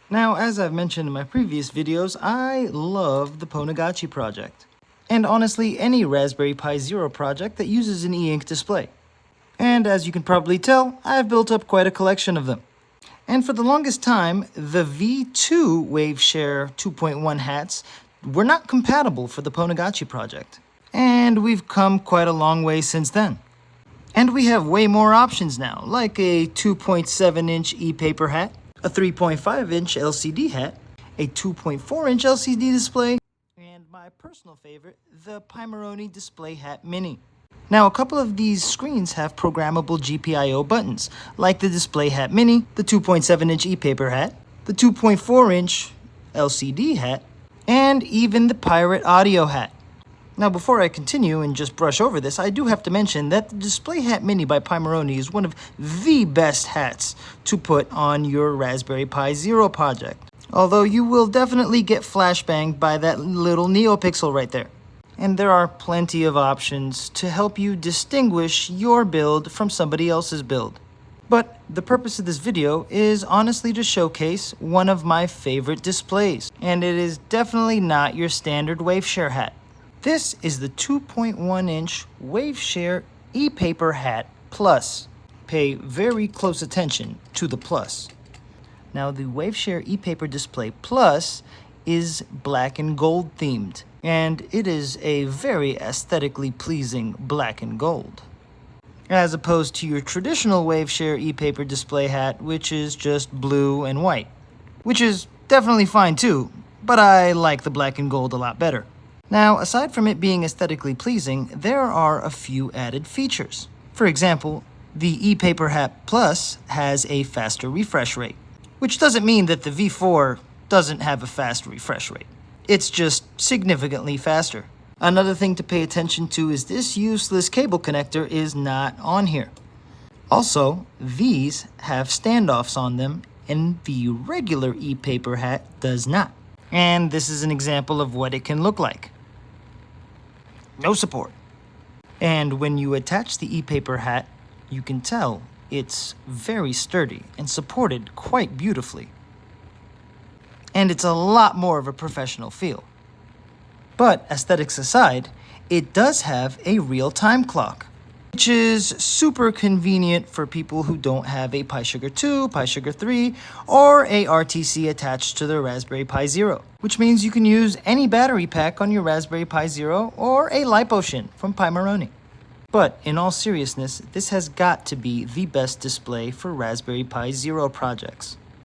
Now, as I've mentioned in my previous videos, I love the Ponagachi project. And honestly, any Raspberry Pi Zero project that uses an e-ink display. And as you can probably tell, I've built up quite a collection of them. And for the longest time, the V2 Waveshare 2.1 hats were not compatible for the Ponagachi project. And we've come quite a long way since then. And we have way more options now, like a 2.7-inch e-paper hat, a 3.5-inch LCD hat, a 2.4-inch LCD display, and my personal favorite, the Pimeroni Display Hat Mini. Now, a couple of these screens have programmable GPIO buttons, like the Display Hat Mini, the 2.7-inch e-paper hat, the 2.4-inch LCD hat, and even the Pirate Audio hat. Now, before I continue and just brush over this, I do have to mention that the Display Hat Mini by Pimeroni is one of the best hats to put on your Raspberry Pi Zero project. Although you will definitely get flashbanged by that little NeoPixel right there. And there are plenty of options to help you distinguish your build from somebody else's build. But the purpose of this video is honestly to showcase one of my favorite displays. And it is definitely not your standard Waveshare hat. This is the 2.1-inch Waveshare e-paper hat plus. Pay very close attention to the plus. Now, the Waveshare e-paper display plus is black and gold themed, and it is a very aesthetically pleasing black and gold. As opposed to your traditional Waveshare e-paper display hat, which is just blue and white. Which is definitely fine too, but I like the black and gold a lot better. Now, aside from it being aesthetically pleasing, there are a few added features. For example, the e-paper hat plus has a faster refresh rate, which doesn't mean that the V4 doesn't have a fast refresh rate. It's just significantly faster. Another thing to pay attention to is this useless cable connector is not on here. Also, these have standoffs on them, and the regular e-paper hat does not. And this is an example of what it can look like. No support. And when you attach the e-paper hat, you can tell it's very sturdy and supported quite beautifully. And it's a lot more of a professional feel. But aesthetics aside, it does have a real-time clock, which is super convenient for people who don't have a Pi Sugar 2, Pi Sugar 3, or a RTC attached to their Raspberry Pi Zero, which means you can use any battery pack on your Raspberry Pi Zero or a LipoShin from Pimeroni. But in all seriousness, this has got to be the best display for Raspberry Pi Zero projects.